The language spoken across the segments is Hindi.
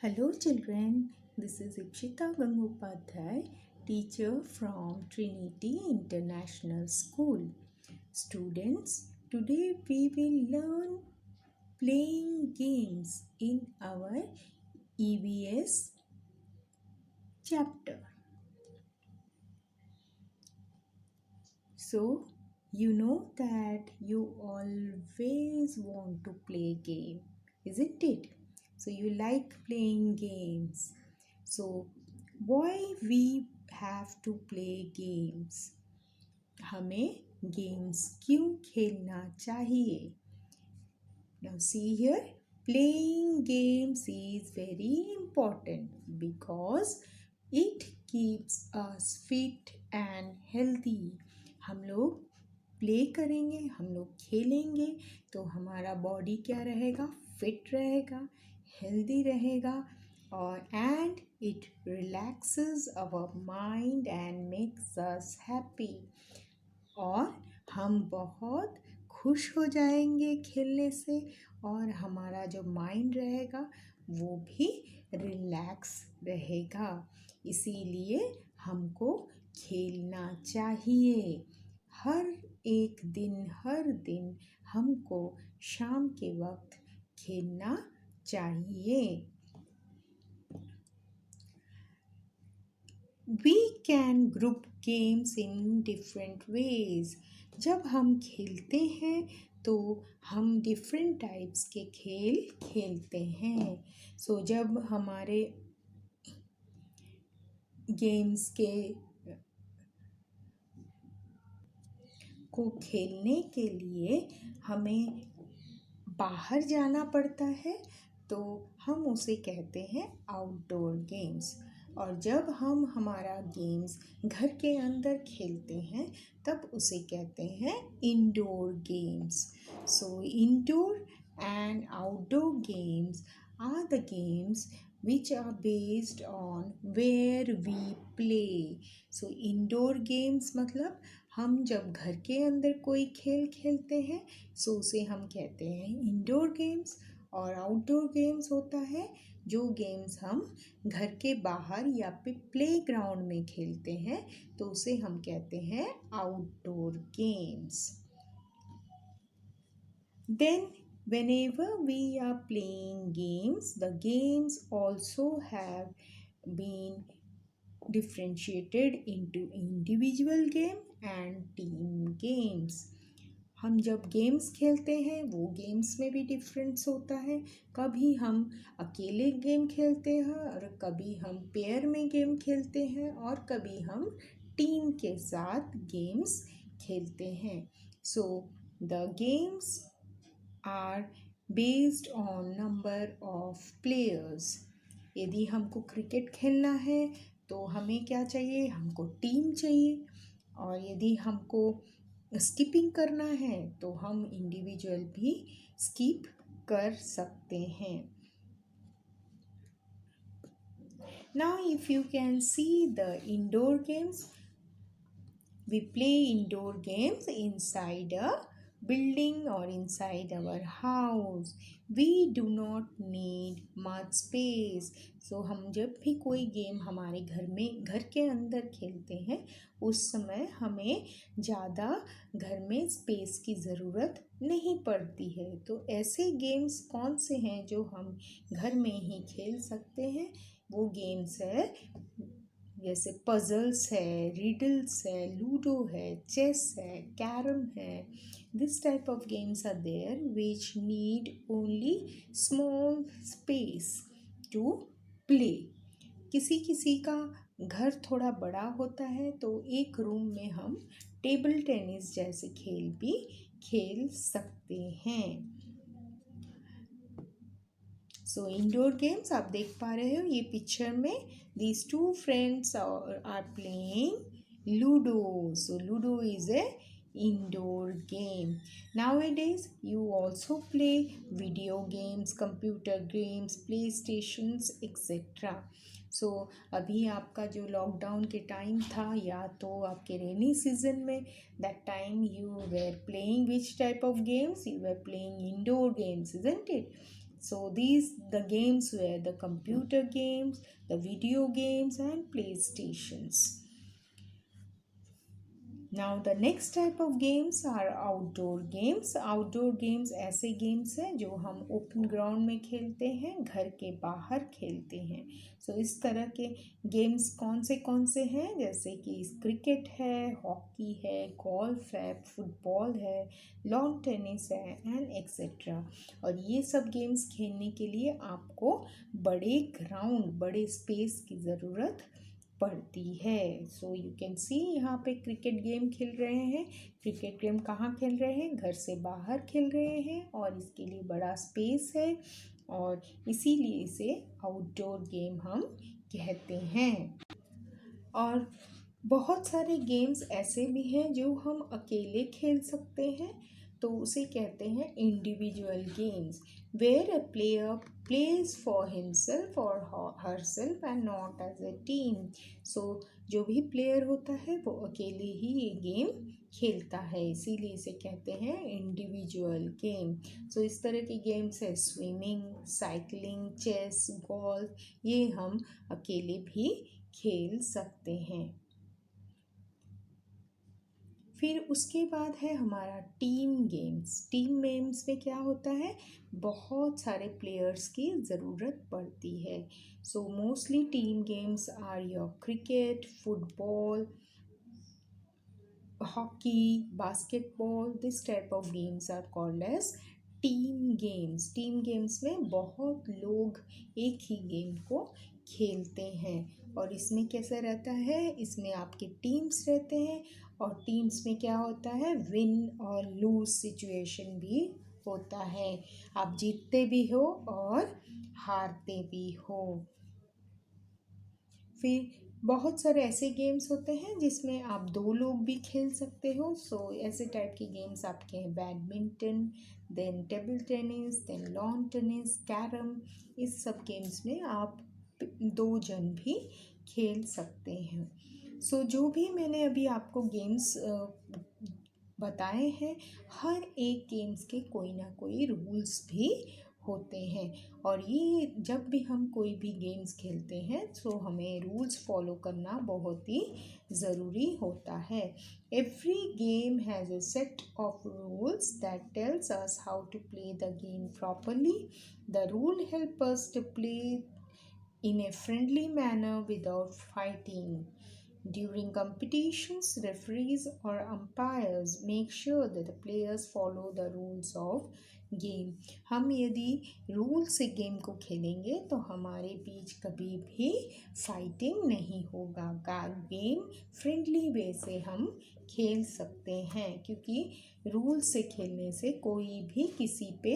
Hello children, this is Ipshita Gangopadhyay, teacher from Trinity International School. Students, today we will learn playing games in our EVS chapter. So, you know that you always want to play game, isn't it? So you like playing games. So why we have to play games? हमें गेम्स क्यों खेलना चाहिए? Now see here, playing games is very important because it keeps us fit and healthy. हम लोग प्ले करेंगे, हम लोग खेलेंगे तो हमारा बॉडी क्या रहेगा? फिट रहेगा, हेल्दी रहेगा और and it relaxes our mind and makes us happy. और हम बहुत खुश हो जाएंगे खेलने से और हमारा जो माइंड रहेगा वो भी रिलैक्स रहेगा. इसीलिए हमको खेलना चाहिए. हर दिन हमको शाम के वक्त खेलना चाहिए. We can group games in different ways. जब हम खेलते हैं तो हम डिफरेंट टाइप्स के खेल खेलते हैं. जब हमारे गेम्स को खेलने के लिए हमें बाहर जाना पड़ता है तो हम उसे कहते हैं आउटडोर गेम्स. और जब हम हमारा गेम्स घर के अंदर खेलते हैं तब उसे कहते हैं indoor games. Indoor and outdoor games are the games which are based on where we play. Indoor games मतलब हम जब घर के अंदर कोई खेल खेलते हैं उसे हम कहते हैं इंडोर गेम्स. और आउटडोर गेम्स होता है जो गेम्स हम घर के बाहर या प्ले ग्राउंड में खेलते हैं तो उसे हम कहते हैं outdoor games. Then whenever we are playing games, the games also have been differentiated into individual game and team games. हम जब गेम्स खेलते हैं वो गेम्स में भी डिफरेंस होता है. कभी हम अकेले गेम खेलते हैं और कभी हम पेयर में गेम खेलते हैं और कभी हम टीम के साथ गेम्स खेलते हैं. The games are based on number of players. यदि हमको क्रिकेट खेलना है तो हमें क्या चाहिए? हमको टीम चाहिए. और यदि हमको स्किपिंग करना है तो हम इंडिविजुअल भी स्किप कर सकते हैं. Now if you can see the indoor games, we play indoor games inside a building or inside our house. We do not need much space. हम जब भी कोई गेम हमारे घर के अंदर खेलते हैं उस समय हमें ज़्यादा घर में स्पेस की ज़रूरत नहीं पड़ती है. तो ऐसे गेम्स कौन से हैं जो हम घर में ही खेल सकते हैं? वो गेम्स है जैसे पजल्स है, रिडल्स है, लूडो है, चेस है, कैरम है. This type of games are there which need only small space to play. किसी का घर थोड़ा बड़ा होता है तो एक रूम में हम टेबल टेनिस जैसे खेल भी खेल सकते हैं. इंडोर गेम्स आप देख पा रहे हो ये पिक्चर में. These two friends are playing Ludo. Ludo is a indoor game. Nowadays you also play video games, computer games, playstations etc. अभी आपका जो लॉकडाउन के टाइम था या तो आपके रेनी सीजन में that time you were playing which type of games? You were playing indoor games, isn't it? So the games were the computer games, the video games and playstations. Now the next type of games are outdoor games. Outdoor games ऐसे गेम्स हैं जो हम ओपन ग्राउंड में खेलते हैं, घर के बाहर खेलते हैं. सो इस तरह के गेम्स कौन से हैं, जैसे कि क्रिकेट है, हॉकी है, गोल्फ है, फुटबॉल है, लॉन टेनिस है एंड एक्सेट्रा. और ये सब गेम्स खेलने के लिए आपको बड़े ग्राउंड, बड़े स्पेस की ज़रूरत पड़ती है. सो यू कैन सी यहाँ पे क्रिकेट गेम खेल रहे हैं. क्रिकेट गेम कहाँ खेल रहे हैं, घर से बाहर खेल रहे हैं और इसके लिए बड़ा स्पेस है और इसीलिए इसे आउटडोर गेम हम कहते हैं. और बहुत सारे गेम्स ऐसे भी हैं जो हम अकेले खेल सकते हैं, तो उसे कहते हैं individual games, where a player plays for himself और herself and not as a team. So जो भी प्लेयर होता है वो अकेले ही ये गेम खेलता है, इसीलिए इसे कहते हैं इंडिविजुअल गेम. सो इस तरह की गेम्स है स्विमिंग, साइकिलिंग, चेस, गोल्फ, ये हम अकेले भी खेल सकते हैं. फिर उसके बाद है हमारा टीम गेम्स. टीम गेम्स में क्या होता है, बहुत सारे प्लेयर्स की ज़रूरत पड़ती है. So mostly team games are your cricket, football, hockey, basketball. This type of games are called as team games. Team games में बहुत लोग एक ही गेम को खेलते हैं और इसमें कैसा रहता है, इसमें आपके टीम्स रहते हैं और टीम्स में क्या होता है, विन और लूज सिचुएशन भी होता है. आप जीतते भी हो और हारते भी हो. फिर बहुत सारे ऐसे गेम्स होते हैं जिसमें आप दो लोग भी खेल सकते हो. सो ऐसे टाइप के गेम्स आपके हैं badminton, then table tennis, then lawn tennis, carrom. इस सब गेम्स में आप दो जन भी खेल सकते हैं. सो जो भी मैंने अभी आपको गेम्स बताए हैं, हर एक गेम्स के कोई ना कोई रूल्स भी होते हैं और ये जब भी हम कोई भी गेम्स खेलते हैं तो हमें रूल्स फॉलो करना बहुत ही ज़रूरी होता है. Every game has a set of rules that tells us how to play the game properly. The rule help us to play in a friendly manner without fighting. During competitions, referees or umpires make sure that the players follow the rules of game. हम यदि रूल से गेम को खेलेंगे तो हमारे बीच कभी भी फाइटिंग नहीं होगा. गेम फ्रेंडली वे से हम खेल सकते हैं क्योंकि रूल से खेलने से कोई भी किसी पे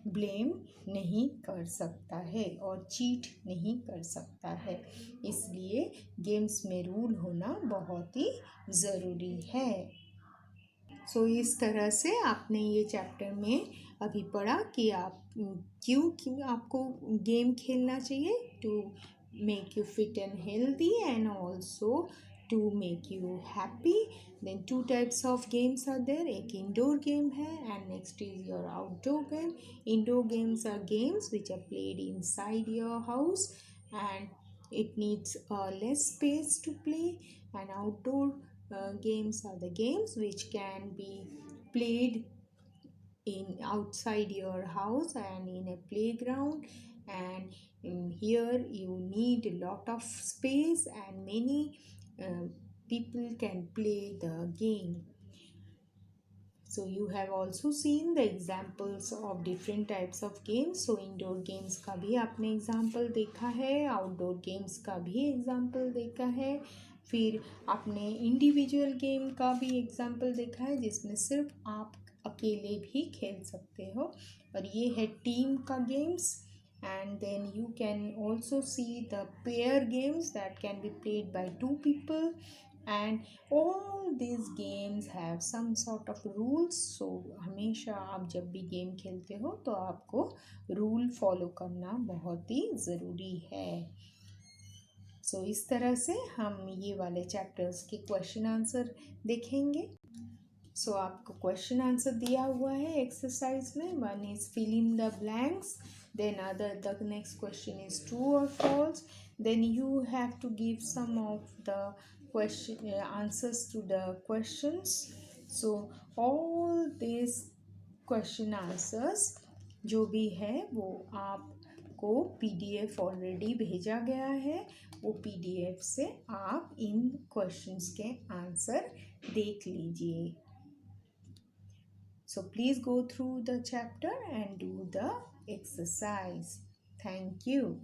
ब्लेम नहीं कर सकता है और चीट नहीं कर सकता है. इसलिए गेम्स में रूल होना बहुत ही ज़रूरी है. सो इस तरह से आपने ये चैप्टर में अभी पढ़ा कि आप क्यों आपको गेम खेलना चाहिए, to make you fit and healthy and also to make you happy. Then two types of games are there, एक indoor game है and next is your outdoor game. Indoor games are games which are played inside your house and it needs less space to play, and outdoor games are the games which can be played in outside your house and in a playground, and in here you need a lot of space and many people can play the game. So you have also seen the examples of different types of games. So indoor games का भी आपने एग्जाम्पल देखा है, आउटडोर गेम्स का भी एग्जाम्पल देखा है, फिर आपने इंडिविजुअल गेम का भी एग्जाम्पल देखा है जिसमें सिर्फ आप अकेले भी खेल सकते हो, और ये है टीम का games. And then you can also see the pair games that can be played by two people, and all these games have some sort of rules. So हमेशा आप जब भी गेम खेलते हो तो आपको रूल फॉलो करना बहुत ही ज़रूरी है. सो इस तरह से हम ये वाले चैप्टर्स के क्वेश्चन आंसर देखेंगे. सो आपको क्वेश्चन आंसर दिया हुआ है एक्सरसाइज में. One is fill in the blanks, then other the next question is true और false, then you have to give some of the question answers to the questions. So all these question answers जो भी है वो आपको पीडीएफ ऑलरेडी भेजा गया है. वो पीडीएफ से आप इन क्वेश्चंस के आंसर देख लीजिए. So please go through the chapter and do the exercise. Thank you.